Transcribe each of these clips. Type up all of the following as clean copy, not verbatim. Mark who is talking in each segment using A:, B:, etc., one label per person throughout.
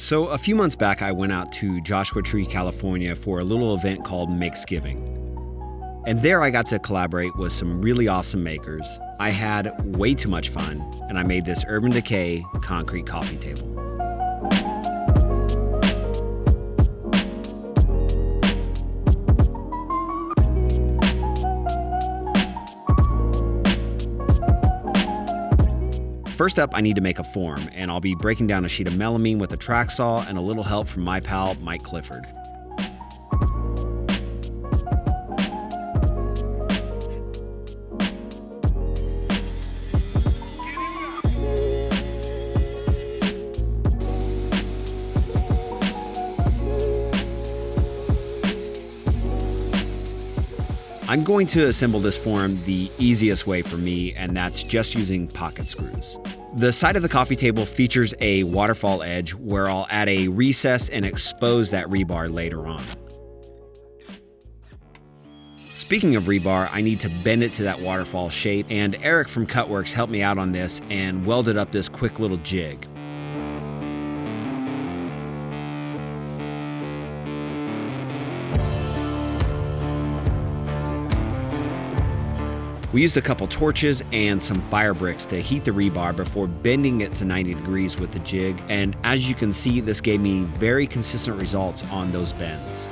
A: So a few months back, I went out to Joshua Tree, California for a little event called Makesgiving. And there I got to collaborate with some really awesome makers. I had way too much fun, and I made this Urban Decay concrete coffee table. First up, I need to make a form, and I'll be breaking down a sheet of melamine with a track saw and a little help from my pal, Mike Clifford. I'm going to assemble this form the easiest way for me, and that's just using pocket screws. The side of the coffee table features a waterfall edge where I'll add a recess and expose that rebar later on. Speaking of rebar, I need to bend it to that waterfall shape, and Eric from Cutworks helped me out on this and welded up this quick little jig. We used a couple torches and some fire bricks to heat the rebar before bending it to 90 degrees with the jig, and as you can see, this gave me very consistent results on those bends.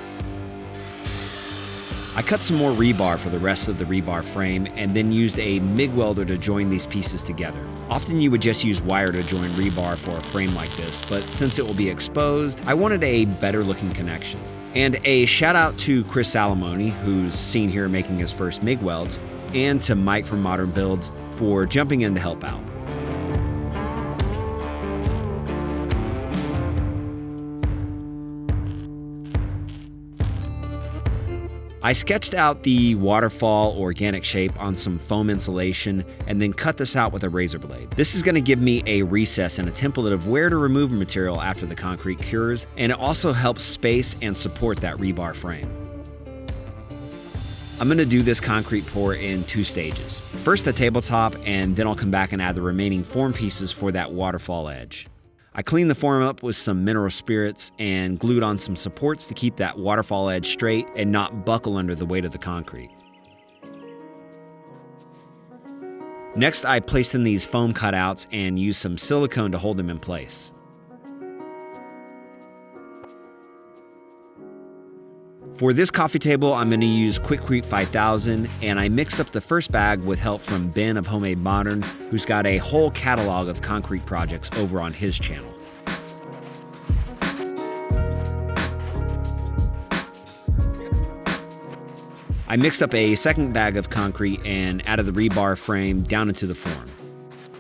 A: I cut some more rebar for the rest of the rebar frame and then used a MIG welder to join these pieces together. Often you would just use wire to join rebar for a frame like this, but since it will be exposed, I wanted a better looking connection. And a shout out to Chris Salamone, who's seen here making his first MIG welds, and to Mike from Modern Builds for jumping in to help out. I sketched out the waterfall organic shape on some foam insulation and then cut this out with a razor blade. This is going to give me a recess and a template of where to remove material after the concrete cures, and it also helps space and support that rebar frame. I'm going to do this concrete pour in 2 stages. First the tabletop, and then I'll come back and add the remaining form pieces for that waterfall edge. I cleaned the form up with some mineral spirits and glued on some supports to keep that waterfall edge straight and not buckle under the weight of the concrete. Next, I placed in these foam cutouts and used some silicone to hold them in place. For this coffee table, I'm going to use Quikrete 5000, and I mixed up the first bag with help from Ben of Homemade Modern, who's got a whole catalog of concrete projects over on his channel. I mixed up a second bag of concrete and added the rebar frame down into the form.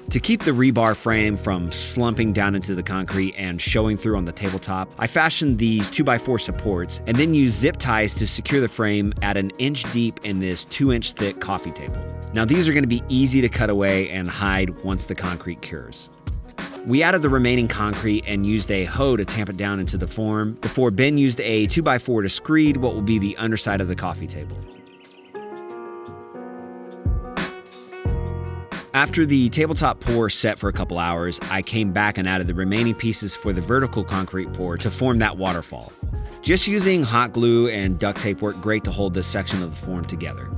A: To keep the rebar frame from slumping down into the concrete and showing through on the tabletop, I fashioned these 2x4 supports and then used zip ties to secure the frame at 1 inch deep in this 2-inch thick coffee table. Now these are going to be easy to cut away and hide once the concrete cures. We added the remaining concrete and used a hoe to tamp it down into the form before Ben used a 2x4 to screed what will be the underside of the coffee table. After the tabletop pour set for a couple hours, I came back and added the remaining pieces for the vertical concrete pour to form that waterfall. Just using hot glue and duct tape worked great to hold this section of the form together.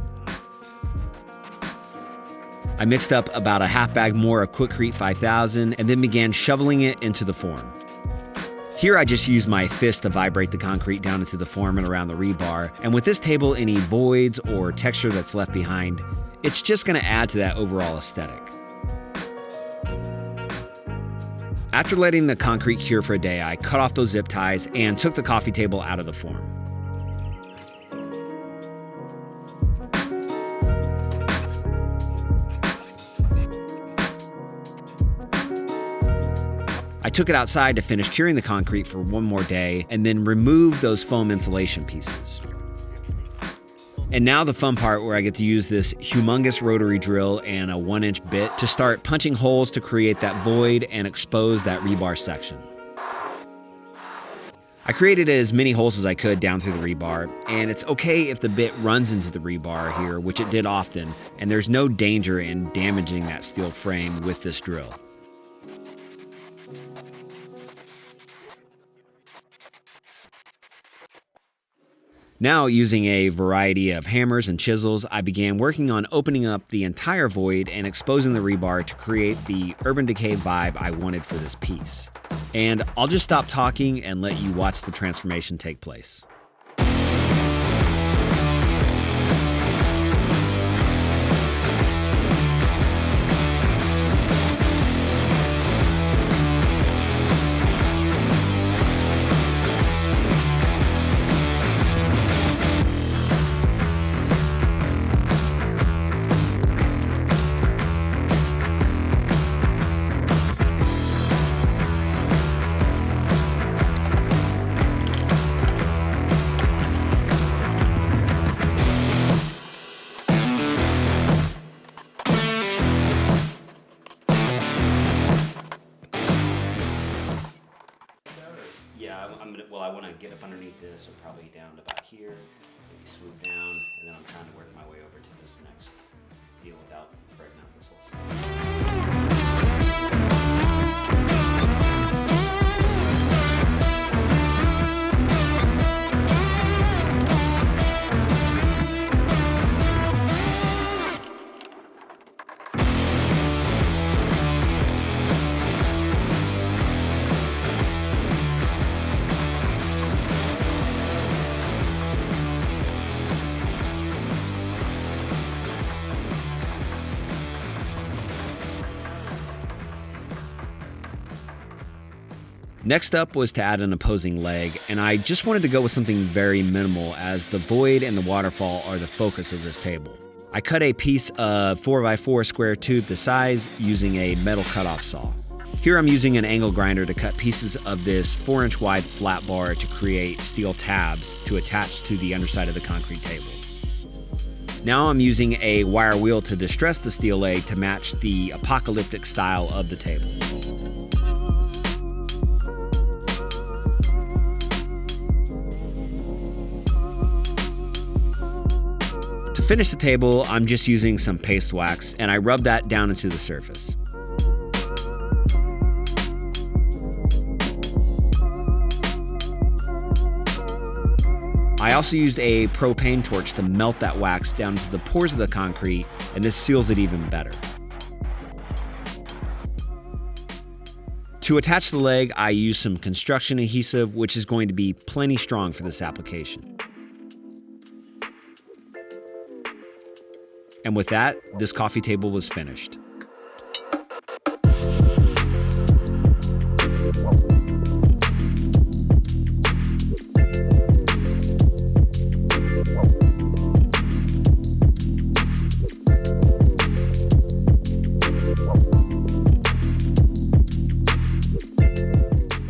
A: I mixed up about a half bag more of Quikrete 5000 and then began shoveling it into the form. Here I just used my fist to vibrate the concrete down into the form and around the rebar, and with this table, any voids or texture that's left behind, it's just going to add to that overall aesthetic. After letting the concrete cure for a day, I cut off those zip ties and took the coffee table out of the form. I took it outside to finish curing the concrete for one more day and then remove those foam insulation pieces. And now the fun part where I get to use this humongous rotary drill and a 1-inch bit to start punching holes to create that void and expose that rebar section. I created as many holes as I could down through the rebar, and it's okay if the bit runs into the rebar here, which it did often, and there's no danger in damaging that steel frame with this drill. Now, using a variety of hammers and chisels, I began working on opening up the entire void and exposing the rebar to create the Urban Decay vibe I wanted for this piece. And I'll just stop talking and let you watch the transformation take place. I want to get up underneath this, so probably down to about here, maybe smooth down, and then I'm trying to work my way over to this next deal without breaking out this whole side. Next up was to add an opposing leg, and I just wanted to go with something very minimal as the void and the waterfall are the focus of this table. I cut a piece of 4x4 square tube to size using a metal cutoff saw. Here I'm using an angle grinder to cut pieces of this 4-inch wide flat bar to create steel tabs to attach to the underside of the concrete table. Now I'm using a wire wheel to distress the steel leg to match the apocalyptic style of the table. To finish the table, I'm just using some paste wax, and I rub that down into the surface. I also used a propane torch to melt that wax down into the pores of the concrete, and this seals it even better. To attach the leg, I used some construction adhesive, which is going to be plenty strong for this application. And with that, this coffee table was finished.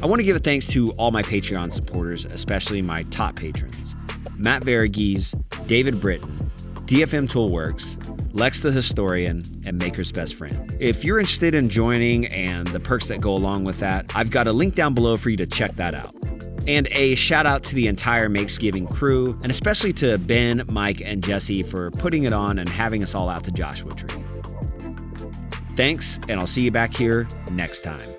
A: I want to give a thanks to all my Patreon supporters, especially my top patrons: Matt Varughese, David Britton, DFM Toolworks, Lex the Historian, and Maker's Best Friend. If you're interested in joining and the perks that go along with that, I've got a link down below for you to check that out. And a shout out to the entire Makesgiving crew, and especially to Ben, Mike, and Jesse for putting it on and having us all out to Joshua Tree. Thanks, and I'll see you back here next time.